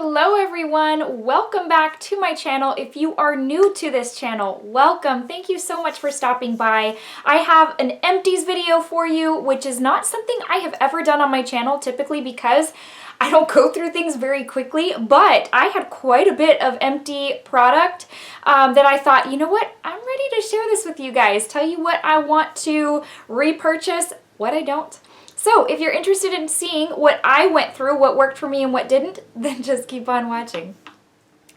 Hello everyone, welcome back to my channel. If you are new to this channel, welcome. Thank you so much for stopping by. I have an empties video for you, which is not something I have ever done on my channel typically because I don't go through things very quickly, but I had quite a bit of empty product that I thought, you know what, I'm ready to share this with you guys, tell you what I want to repurchase, what I don't. So if you're interested in seeing what I went through, what worked for me and what didn't, then just keep on watching.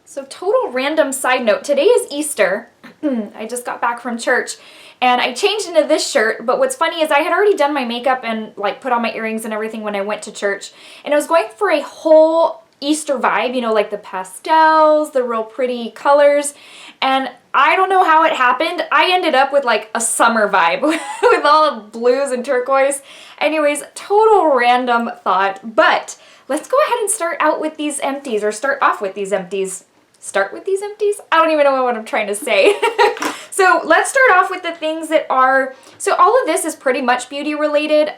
So total random side note, today is Easter. I just got back from church and I changed into this shirt, but what's funny is I had already done my makeup and like put on my earrings and everything when I went to church, and I was going for a whole Easter vibe, you know, like the pastels, the real pretty colors, and I don't know how it happened. I ended up with like a summer vibe with all the blues and turquoise. Anyways, total random thought, but let's go ahead and start out with these empties, or start off with these empties. Start with these empties? I don't even know what I'm trying to say. So let's start off with the things that are, so all of this is pretty much beauty related.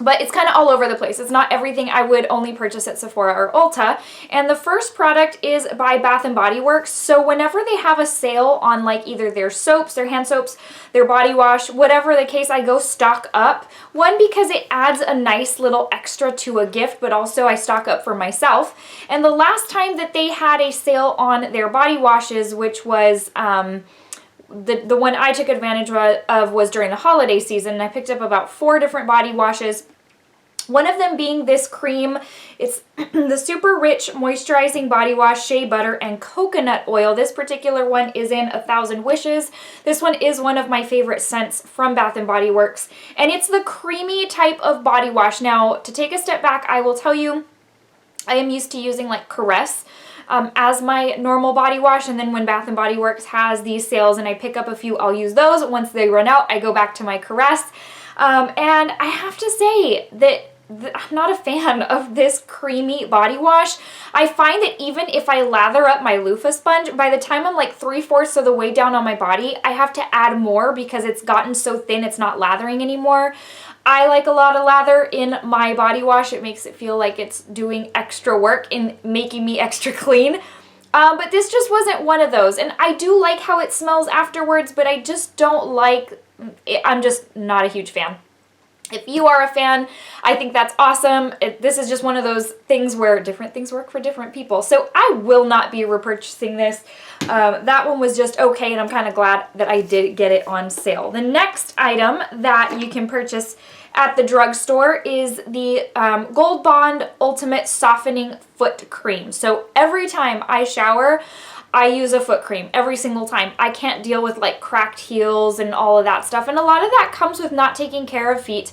But it's kind of all over the place. It's not everything I would only purchase at Sephora or Ulta. And the first product is by Bath & Body Works. So whenever they have a sale on like either their soaps, their hand soaps, their body wash, whatever the case, I go stock up. One, because it adds a nice little extra to a gift, but also I stock up for myself. And the last time that they had a sale on their body washes, which was the one I took advantage of was during the holiday season. I picked up about 4 different body washes. One of them being this cream. It's the Super Rich Moisturizing Body Wash, Shea Butter, and Coconut Oil. This particular one is in 1,000 Wishes. This one is one of my favorite scents from Bath & Body Works. And it's the creamy type of body wash. Now, to take a step back, I will tell you, I am used to using like Caress as my normal body wash, and then when Bath & Body Works has these sales and I pick up a few, I'll use those. Once they run out, I go back to my Caress. And I have to say that I'm not a fan of this creamy body wash. I find that even if I lather up my loofah sponge, by the time I'm like 3/4 of the way down on my body, I have to add more because it's gotten so thin it's not lathering anymore. I like a lot of lather in my body wash. It makes it feel like it's doing extra work in making me extra clean. But this just wasn't one of those. And I do like how it smells afterwards, but I just don't like it. I'm just not a huge fan. If you are a fan, I think that's awesome. This is just one of those things where different things work for different people. So I will not be repurchasing this. That one was just okay, and I'm kind of glad that I did get it on sale. The next item that you can purchase at the drugstore is the Gold Bond Ultimate Softening Foot Cream. So every time I shower, I use a foot cream every single time. I can't deal with like cracked heels and all of that stuff. And a lot of that comes with not taking care of feet.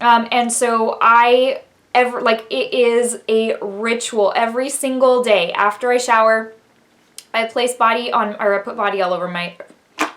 And so it is a ritual every single day after I shower. I place body on, or I put body all over my,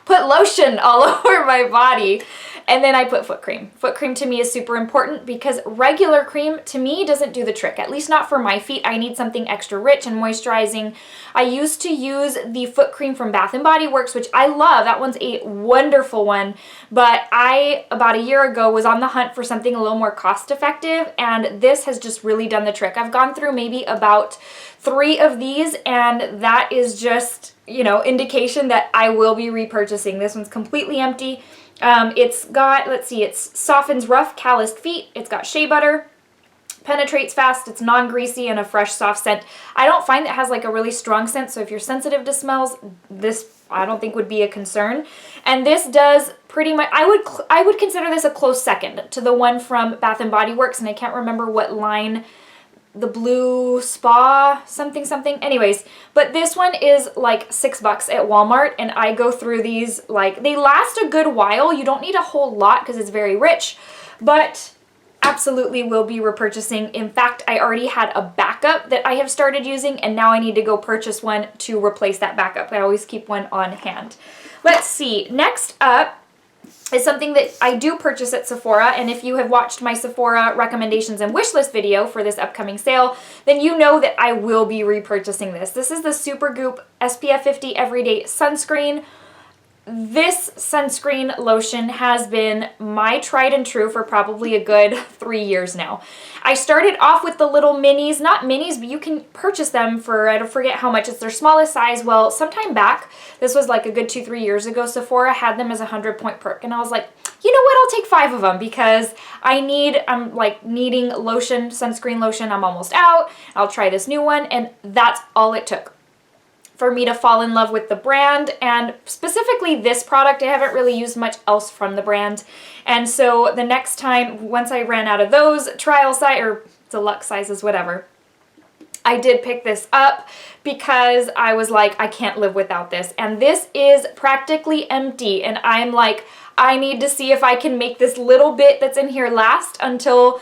put lotion all over my body, and then I put foot cream. Foot cream to me is super important because regular cream to me doesn't do the trick, at least not for my feet. I need something extra rich and moisturizing. I used to use the foot cream from Bath & Body Works, which I love. That one's a wonderful one, but I, about a year ago, was on the hunt for something a little more cost effective, and this has just really done the trick. I've gone through maybe about 3 of these, and that is just, you know, indication that I will be repurchasing. This one's completely empty. It's got, let's see, it softens rough, calloused feet. It's got shea butter, penetrates fast, it's non-greasy, and a fresh, soft scent. I don't find it has like a really strong scent, so if you're sensitive to smells, this I don't think would be a concern. And this does pretty much, I would consider this a close second to the one from Bath & Body Works, and I can't remember what line, the blue spa something. Anyways, but this one is like $6 at Walmart, and I go through these, like, they last a good while. You don't need a whole lot because it's very rich, but absolutely will be repurchasing. In fact, I already had a backup that I have started using, and now I need to go purchase one to replace that backup. I always keep one on hand. Let's see, next up is something that I do purchase at Sephora, and if you have watched my Sephora recommendations and wish list video for this upcoming sale, then you know that I will be repurchasing this. This is the Supergoop SPF 50 Everyday Sunscreen. this sunscreen lotion has been my tried and true for probably a good 3 years now. I started off with the little minis, not minis, but you can purchase them for, I don't forget how much, it's their smallest size. Well, sometime back, this was like a good 2-3 years ago, Sephora had them as a 100-point perk, and I was like, you know what, I'll take 5 of them because I'm like needing lotion, sunscreen lotion, I'm almost out, I'll try this new one, and that's all it took for me to fall in love with the brand, and specifically this product. I haven't really used much else from the brand, and so the next time, once I ran out of those trial size or deluxe sizes, whatever, I did pick this up because I was like, I can't live without this, and this is practically empty, and I'm like, I need to see if I can make this little bit that's in here last until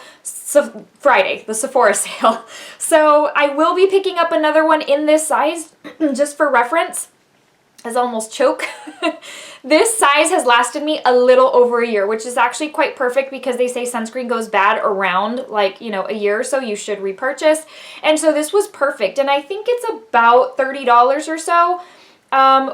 Friday, the Sephora sale. So I will be picking up another one in this size, just for reference, as I almost choke. This size has lasted me a little over a year, which is actually quite perfect because they say sunscreen goes bad around like, you know, a year or so. You should repurchase. And so this was perfect. And I think it's about $30 or so.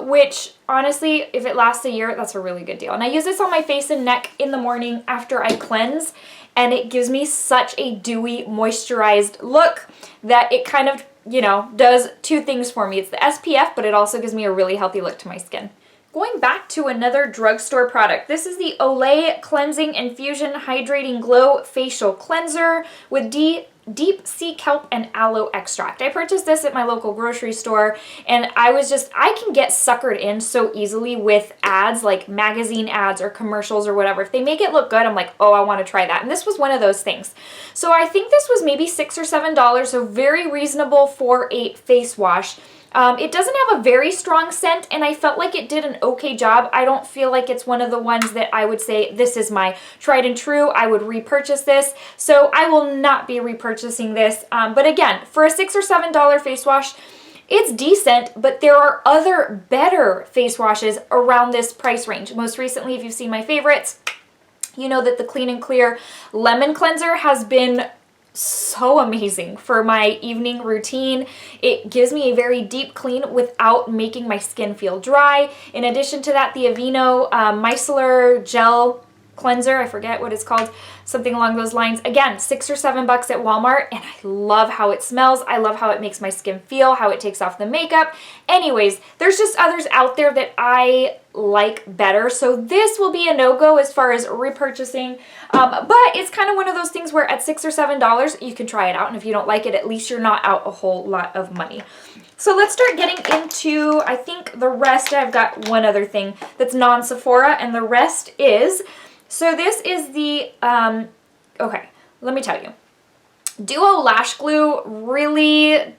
Which honestly, if it lasts a year, that's a really good deal. And I use this on my face and neck in the morning after I cleanse, and it gives me such a dewy, moisturized look that it kind of, you know, does 2 things for me. It's the SPF, but it also gives me a really healthy look to my skin. Going back to another drugstore product, this is the Olay Cleansing Infusion Hydrating Glow Facial Cleanser with Deep Sea Kelp and Aloe Extract. I purchased this at my local grocery store, and I can get suckered in so easily with ads, like magazine ads or commercials or whatever. If they make it look good, I'm like, oh, I want to try that. And this was one of those things. So I think this was maybe $6 or $7, so very reasonable for a face wash. It doesn't have a very strong scent, and I felt like it did an okay job. I don't feel like it's one of the ones that I would say, this is my tried and true, I would repurchase this. So I will not be repurchasing this. But again, for a $6 or $7 face wash, it's decent, but there are other better face washes around this price range. Most recently, if you've seen my favorites, you know that the Clean and Clear Lemon Cleanser has been so amazing for my evening routine. It gives me a very deep clean without making my skin feel dry. In addition to that, the Aveeno Micellar Gel Cleanser, I forget what it's called, something along those lines. Again, $6 or $7 at Walmart, and I love how it smells. I love how it makes my skin feel, how it takes off the makeup. Anyways, there's just others out there that I like better. So this will be a no-go as far as repurchasing. But it's kind of one of those things where at $6 or $7, you can try it out. And if you don't like it, at least you're not out a whole lot of money. So let's start getting into, I think the rest, I've got one other thing that's non-Sephora, and the rest is, so this is the, okay, let me tell you. Duo Lash Glue, really,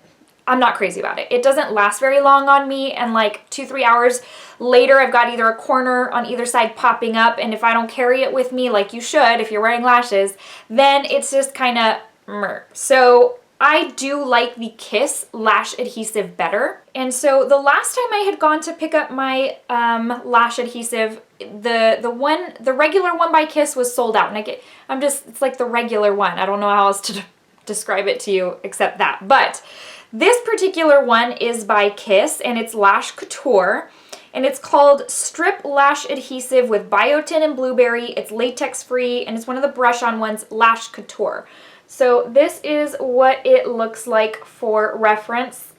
I'm not crazy about it. It doesn't last very long on me, and like 2-3 hours later, I've got either a corner on either side popping up, and if I don't carry it with me like you should if you're wearing lashes, then it's just kind of meh. So I do like the Kiss Lash Adhesive better. And so the last time I had gone to pick up my lash adhesive, the regular one by Kiss was sold out, and it's like the regular one. I don't know how else to describe it to you except that. But this particular one is by Kiss, and it's Lash Couture, and it's called Strip Lash Adhesive with Biotin and Blueberry. It's latex free, and it's one of the brush-on ones, Lash Couture. So this is what it looks like for reference,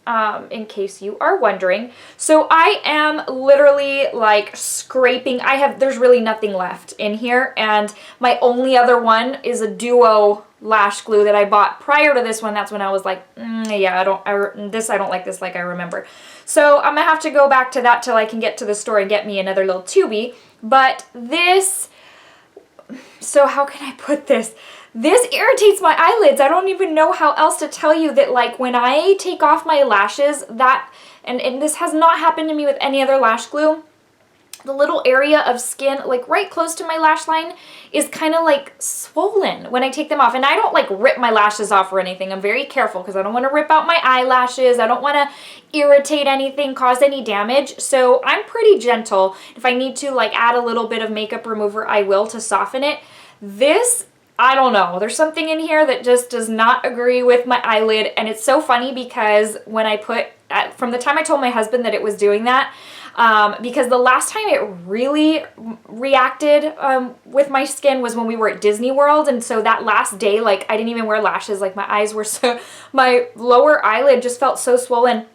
in case you are wondering. So I am literally like scraping. there's really nothing left in here, and my only other one is a Duo lash glue that I bought prior to this one. That's when I was like, yeah, I don't like this like I remember. So I'm gonna have to go back to that till I can get to the store and get me another little tubey. But this, so how can I put this? This irritates my eyelids. I don't even know how else to tell you that, like, when I take off my lashes, and this has not happened to me with any other lash glue, the little area of skin, like right close to my lash line, is kind of like swollen when I take them off. And I don't like rip my lashes off or anything. I'm very careful because I don't want to rip out my eyelashes. I don't want to irritate anything, cause any damage. So I'm pretty gentle. If I need to like add a little bit of makeup remover, I will to soften it. This, I don't know. There's something in here that just does not agree with my eyelid. And it's so funny because when I from the time I told my husband that it was doing that, because the last time it really reacted with my skin was when we were at Disney World. And so that last day, like I didn't even wear lashes. Like my eyes were so, my lower eyelid just felt so swollen.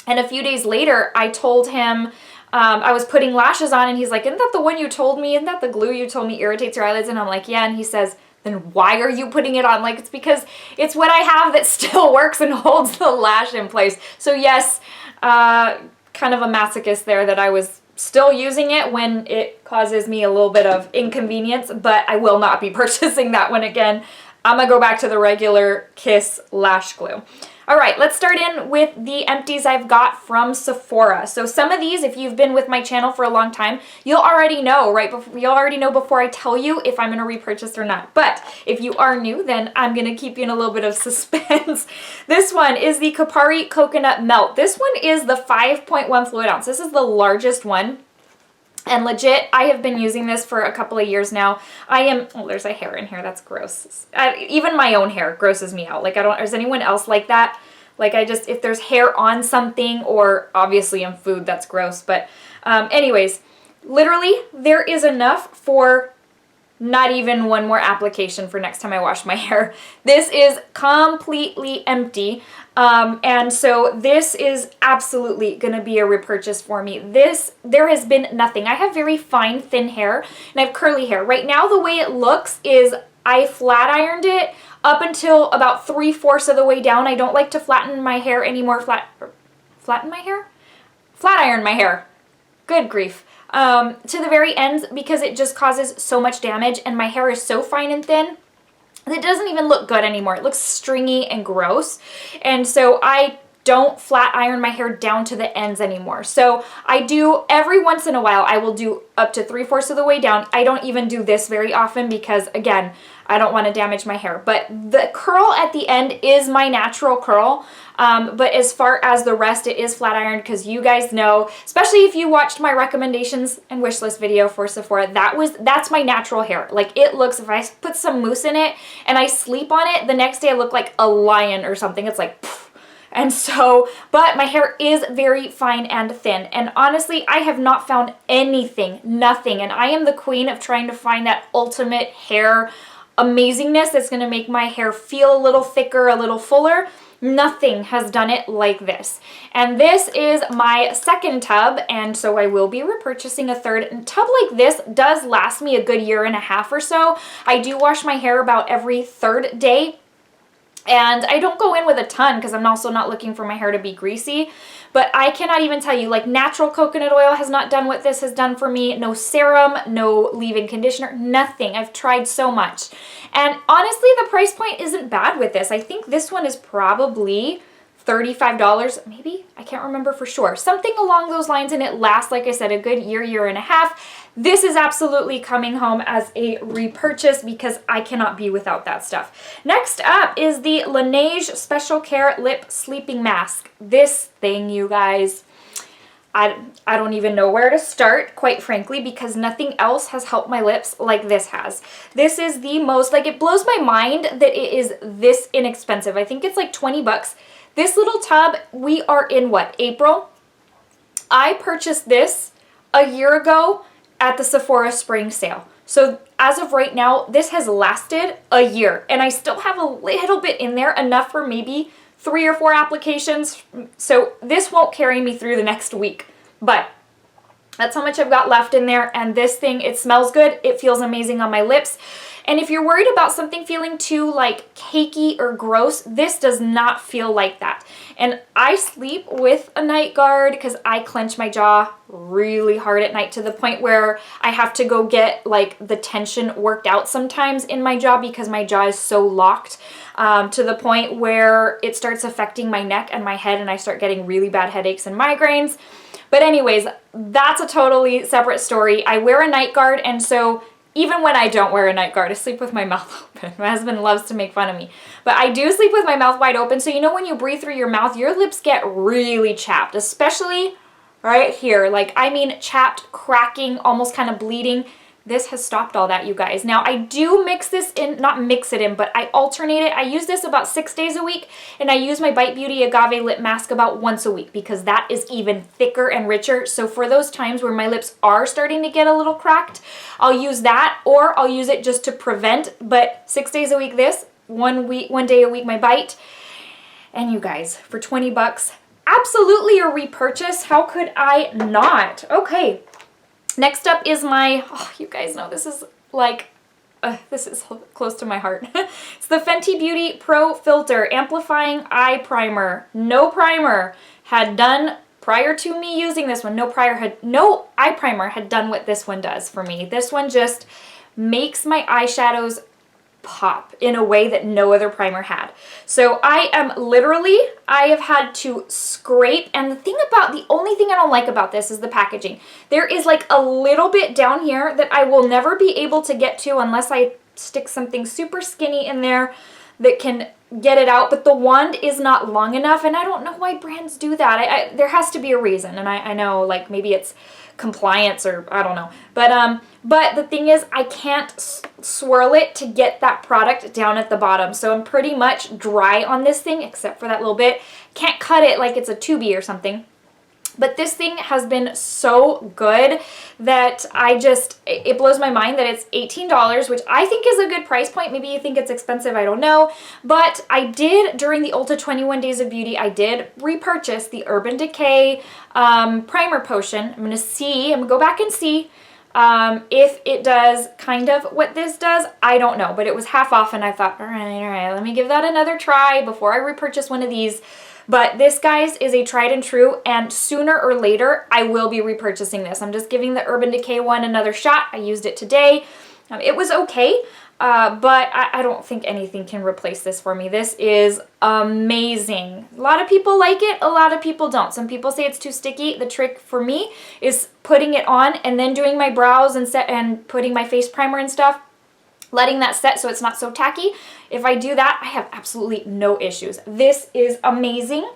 And a few days later, I told him, I was putting lashes on, and he's like, isn't that the one you told me? Isn't that the glue you told me irritates your eyelids? And I'm like, yeah. And he says, then why are you putting it on? Like, it's because it's what I have that still works and holds the lash in place. So yes, kind of a masochist there that I was still using it when it causes me a little bit of inconvenience, but I will not be purchasing that one again. I'm gonna go back to the regular Kiss lash glue. All right, let's start in with the empties I've got from Sephora. So some of these, if you've been with my channel for a long time, you'll already know, right? You'll already know before I tell you if I'm gonna repurchase or not. But if you are new, then I'm gonna keep you in a little bit of suspense. This one is the Kopari Coconut Melt. This one is the 5.1 fluid ounce. This is the largest one. And legit, I have been using this for a couple of years now. Oh, there's a hair in here. That's gross. Even my own hair grosses me out. Like, is anyone else like that? Like, if there's hair on something, or obviously in food, that's gross. But anyways, literally, there is enough for not even one more application for next time I wash my hair. This is completely empty. And so this is absolutely gonna be a repurchase for me. There has been nothing. I have very fine, thin hair, and I have curly hair. Right now, the way it looks is I flat ironed it up until about 3/4 of the way down. I don't like to flatten my hair anymore. Flatten my hair? Flat iron my hair. Good grief. To the very ends, because it just causes so much damage, and my hair is so fine and thin it doesn't even look good anymore. It looks stringy and gross. And so I don't flat iron my hair down to the ends anymore. So I do every once in a while, I will do up to 3/4 of the way down. I don't even do this very often because, again, I don't want to damage my hair. But the curl at the end is my natural curl. But as far as the rest, it is flat ironed, because you guys know, especially if you watched my recommendations and wish list video for Sephora, that's my natural hair. Like, it looks, if I put some mousse in it and I sleep on it, the next day I look like a lion or something. It's like, poof. And so, but my hair is very fine and thin. And honestly, I have not found anything, nothing. And I am the queen of trying to find that ultimate hair amazingness that's going to make my hair feel a little thicker, a little fuller. Nothing has done it like this. And this is my second tub, and so I will be repurchasing a third. And a tub like this does last me a good 1.5 years or so. I do wash my hair about every third day. And I don't go in with a ton because I'm also not looking for my hair to be greasy. But I cannot even tell you, like, natural coconut oil has not done what this has done for me. No serum, no leave-in conditioner, nothing. I've tried so much. And honestly, the price point isn't bad with this. I think this one is probably $35, maybe? I can't remember for sure. Something along those lines, and it lasts, like I said, a good 1.5 years. This is absolutely coming home as a repurchase because I cannot be without that stuff. Next up is the Laneige Special Care Lip Sleeping Mask. This thing, you guys, I don't even know where to start, quite frankly, because nothing else has helped my lips like this has. This is the most, like, it blows my mind that it is this inexpensive. I think it's like 20 bucks. This little tub, we are in what, April? I purchased this a year ago at the Sephora spring sale. So as of right now, this has lasted a year, and I still have a little bit in there, enough for maybe 3 or 4 applications. So this won't carry me through the next week, but that's how much I've got left in there. And this thing, it smells good. It feels amazing on my lips. And if you're worried about something feeling too like cakey or gross, this does not feel like that. And I sleep with a night guard because I clench my jaw really hard at night to the point where I have to go get like the tension worked out sometimes in my jaw because my jaw is so locked to the point where it starts affecting my neck and my head, and I start getting really bad headaches and migraines. But anyways, that's a totally separate story. I wear a night guard, and so even when I don't wear a night guard, I sleep with my mouth open. My husband loves to make fun of me. But I do sleep with my mouth wide open, so you know when you breathe through your mouth, your lips get really chapped, especially right here. Like, I mean chapped, cracking, almost kind of bleeding. this has stopped all that, you guys. Now, I do mix this in, not mix it in, but I alternate it. I use this about 6 days a week, and I use my Bite Beauty Agave Lip Mask about once a week because that is even thicker and richer. So for those times where my lips are starting to get a little cracked, I'll use that, or I'll use it just to prevent. But 6 days a week this, 1 day a week my Bite. And you guys, for 20 bucks, absolutely a repurchase. How could I not? Okay. Next up is my, oh, you guys know this is like, this is close to my heart. It's the Fenty Beauty Pro Filt'r Amplifying Eye Primer. No primer had done, prior to me using this one, no eye primer had done what this one does for me. This one just makes my eyeshadows pop in a way that no other primer had. So I have had to scrape, and the only thing I don't like about this is the packaging. There is like a little bit down here that I will never be able to get to unless I stick something super skinny in there that can get it out, but the wand is not long enough, and I don't know why brands do that. There has to be a reason, and I know, like, maybe it's compliance or I don't know, but the thing is I can't swirl it to get that product down at the bottom, so I'm pretty much dry on this thing except for that little bit. Can't cut it like it's a tubey or something. But this thing has been so good that it blows my mind that it's $18, which I think is a good price point. Maybe you think it's expensive, I don't know. But I did, during the Ulta 21 Days of Beauty, I did repurchase the Urban Decay Primer Potion. I'm gonna go back and see if it does kind of what this does. I don't know, but it was half off and I thought, all right, let me give that another try before I repurchase one of these. But this, guys, is a tried and true, and sooner or later, I will be repurchasing this. I'm just giving the Urban Decay one another shot. I used it today. It was okay, but I don't think anything can replace this for me. This is amazing. A lot of people like it, a lot of people don't. Some people say it's too sticky. The trick for me is putting it on and then doing my brows and putting my face primer and stuff, letting that set so it's not so tacky. If I do that, I have absolutely no issues. This is amazing,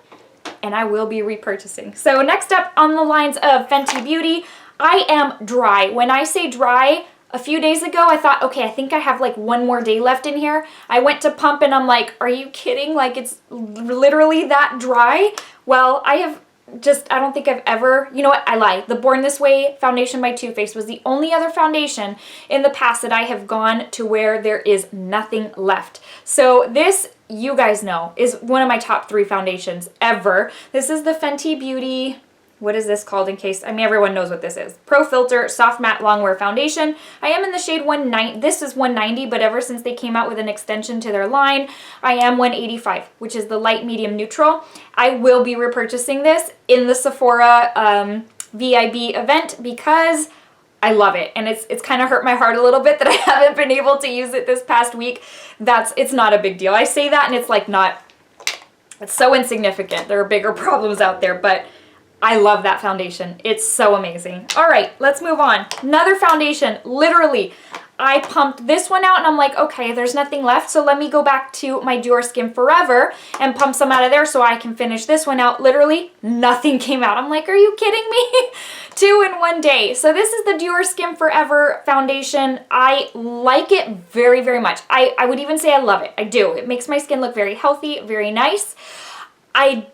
and I will be repurchasing. So next up on the lines of Fenty Beauty, I am dry. When I say dry, a few days ago, I thought, okay, I think I have like one more day left in here. I went to pump and I'm like, are you kidding? Like, it's literally that dry? Well, I don't think I've ever, you know what, I lie. The Born This Way foundation by Too Faced was the only other foundation in the past that I have gone to where there is nothing left. So this, you guys know, is one of my top 3 foundations ever. This is the Fenty Beauty, what is this called in case, I mean, everyone knows what this is. Pro Filt'r Soft Matte Longwear Foundation. I am in the shade 190, this is 190, but ever since they came out with an extension to their line, I am 185, which is the light medium neutral. I will be repurchasing this in the Sephora VIB event because I love it, and it's kind of hurt my heart a little bit that I haven't been able to use it this past week. It's not a big deal. I say that and it's like it's so insignificant. There are bigger problems out there, but I love that foundation. It's so amazing. All right, let's move on. Another foundation, literally, I pumped this one out and I'm like, okay, there's nothing left, so let me go back to my Diorskin Forever and pump some out of there so I can finish this one out. Literally, nothing came out. I'm like, are you kidding me? 2 in 1 day. So this is the Diorskin Forever foundation. I like it very, very much. I would even say I love it. I do. It makes my skin look very healthy, very nice. I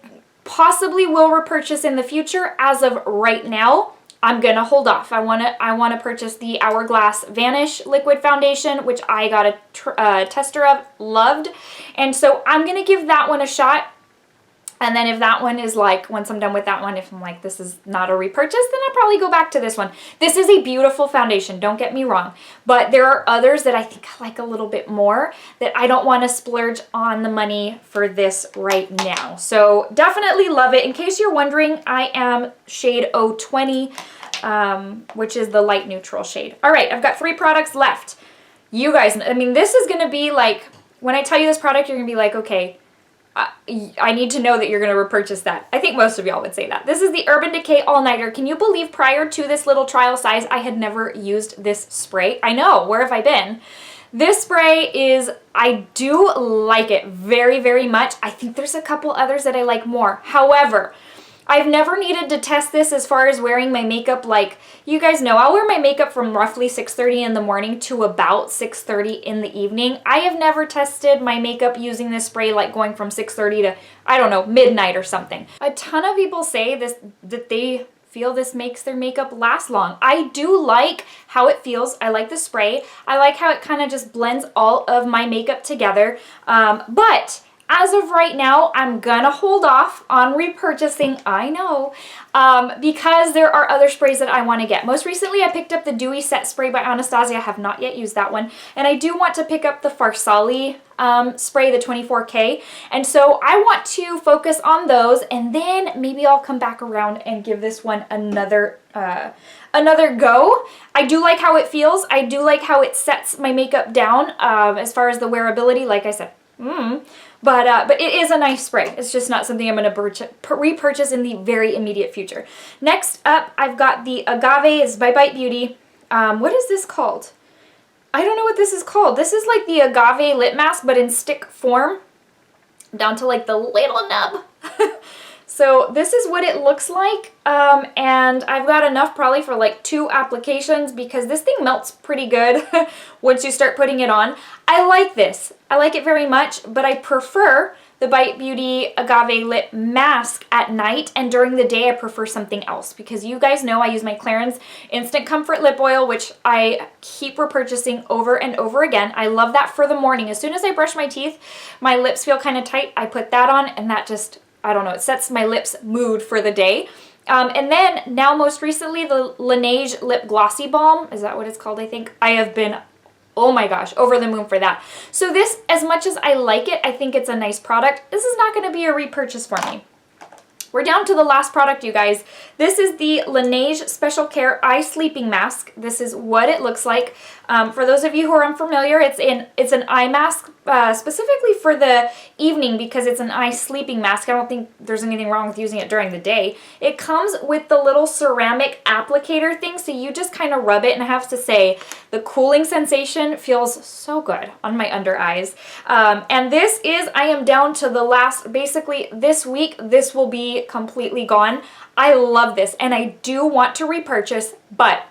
possibly will repurchase in the future. As of right now, I'm gonna hold off. I wanna purchase the Hourglass Vanish Liquid Foundation, which I got a tester of, loved, and so I'm gonna give that one a shot. And then if that one is like, once I'm done with that one, if I'm like, this is not a repurchase, then I'll probably go back to this one. This is a beautiful foundation, don't get me wrong. But there are others that I think I like a little bit more that I don't want to splurge on the money for this right now. So definitely love it. In case you're wondering, I am shade 020, which is the light neutral shade. All right, I've got 3 products left. You guys, I mean, this is going to be like, when I tell you this product, you're going to be like, okay, I need to know that you're going to repurchase that. I think most of y'all would say that. This is the Urban Decay All Nighter. Can you believe prior to this little trial size, I had never used this spray? I know, where have I been? This spray is, I do like it very, very much. I think there's a couple others that I like more. However, I've never needed to test this as far as wearing my makeup. Like, you guys know, I'll wear my makeup from roughly 6:30 in the morning to about 6:30 in the evening. I have never tested my makeup using this spray, like going from 6:30 to, I don't know, midnight or something. A ton of people say that they feel this makes their makeup last long. I do like how it feels. I like the spray. I like how it kind of just blends all of my makeup together. But as of right now, I'm gonna hold off on repurchasing, I know, because there are other sprays that I want to get. Most recently, I picked up the Dewy Set Spray by Anastasia. I have not yet used that one. And I do want to pick up the Farsali spray, the 24K. And so I want to focus on those, and then maybe I'll come back around and give this one another go. I do like how it feels. I do like how it sets my makeup down as far as the wearability, like I said. But it is a nice spray. It's just not something I'm going to repurchase in the very immediate future. Next up, I've got the Agave. It's by Beauty. What is this called? I don't know what this is called. This is like the Agave lip mask, but in stick form, down to like the little nub. So this is what it looks like, and I've got enough probably for like 2 applications because this thing melts pretty good once you start putting it on. I like this. I like it very much, but I prefer the Beauty Agave Lip Mask at night, and during the day I prefer something else because you guys know I use my Clarins Instant Comfort Lip Oil, which I keep repurchasing over and over again. I love that for the morning. As soon as I brush my teeth, my lips feel kind of tight. I put that on, and that just, I don't know, it sets my lips mood for the day. And then now most recently the Laneige Lip Glossy Balm, is that what it's called, I think? I have been, oh my gosh, over the moon for that. So this, as much as I like it, I think it's a nice product. This is not going to be a repurchase for me. We're down to the last product, you guys. This is the Laneige Special Care Eye Sleeping Mask. This is what it looks like. For those of you who are unfamiliar, it's an eye mask specifically for the evening because it's an eye sleeping mask. I don't think there's anything wrong with using it during the day. It comes with the little ceramic applicator thing, so you just kind of rub it, and I have to say, the cooling sensation feels so good on my under eyes. And this is, I am down to the last, basically this week, this will be completely gone. I love this, and I do want to repurchase, but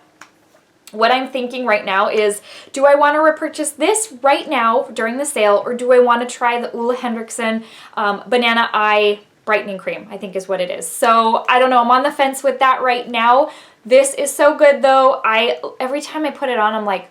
what I'm thinking right now is, do I want to repurchase this right now during the sale, or do I want to try the Ole Henriksen Banana Eye Brightening Cream, I think is what it is. So I don't know, I'm on the fence with that right now. This is so good though. Every time I put it on, I'm like,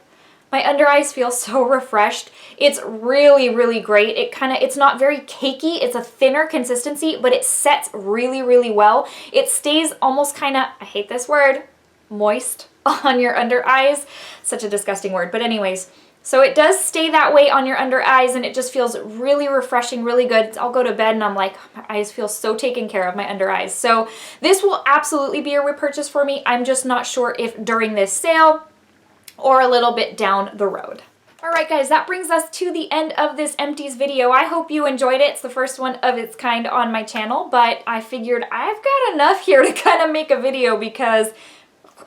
my under eyes feel so refreshed. It's really, really great. It's not very cakey. It's a thinner consistency, but it sets really, really well. It stays almost kind of, I hate this word, moist on your under eyes. Such a disgusting word, but anyways, so it does stay that way on your under eyes, and it just feels really refreshing, really good. I'll go to bed and I'm like, my eyes feel so taken care of, my under eyes. So this will absolutely be a repurchase for me. I'm just not sure if during this sale or a little bit down the road. Alright guys, that brings us to the end of this Empties video. I hope you enjoyed it. It's the first one of its kind on my channel, but I figured I've got enough here to kind of make a video because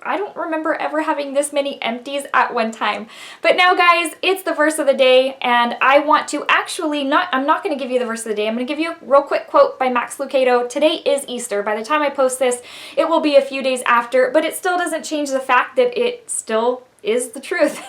I don't remember ever having this many empties at one time. But now guys, it's the verse of the day, and I want to actually I'm not going to give you the verse of the day. I'm going to give you a real quick quote by Max Lucado. Today is Easter. By the time I post this, it will be a few days after, but it still doesn't change the fact that it still is the truth.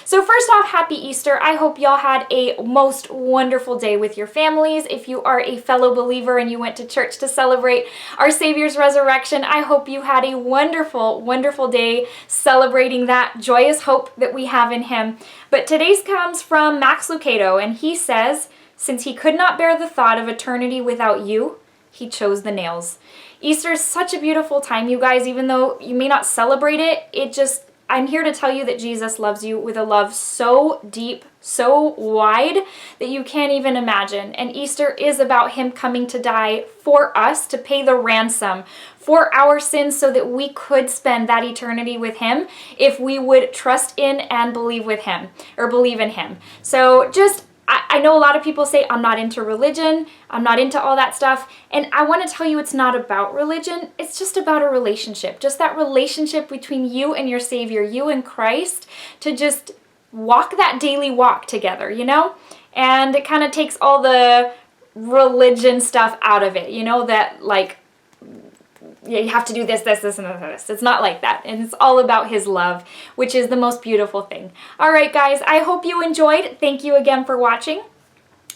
So first off, happy Easter. I hope y'all had a most wonderful day with your families. If you are a fellow believer and you went to church to celebrate our Savior's resurrection, I hope you had a wonderful, wonderful day celebrating that joyous hope that we have in Him. But today's comes from Max Lucado, and he says, "Since He could not bear the thought of eternity without you, He chose the nails." Easter is such a beautiful time, you guys. Even though you may not celebrate it, I'm here to tell you that Jesus loves you with a love so deep, so wide that you can't even imagine. And Easter is about Him coming to die for us, to pay the ransom for our sins so that we could spend that eternity with Him if we would trust in and believe in Him. So I know a lot of people say, I'm not into religion, I'm not into all that stuff, and I want to tell you it's not about religion, it's just about a relationship. Just that relationship between you and your Savior, you and Christ, to just walk that daily walk together, you know? And it kind of takes all the religion stuff out of it, you know, that like you have to do this, this, this, and this. It's not like that. And it's all about his love, which is the most beautiful thing. All right, guys, I hope you enjoyed. Thank you again for watching.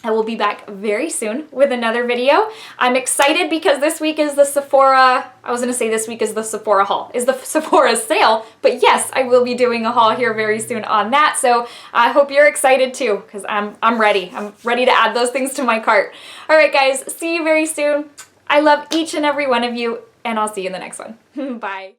I will be back very soon with another video. I'm excited because this week is the Sephora, I was gonna say this week is the Sephora haul, is the Sephora sale, but yes, I will be doing a haul here very soon on that, so I hope you're excited too, because I'm ready. I'm ready to add those things to my cart. All right, guys, see you very soon. I love each and every one of you, and I'll see you in the next one. Bye.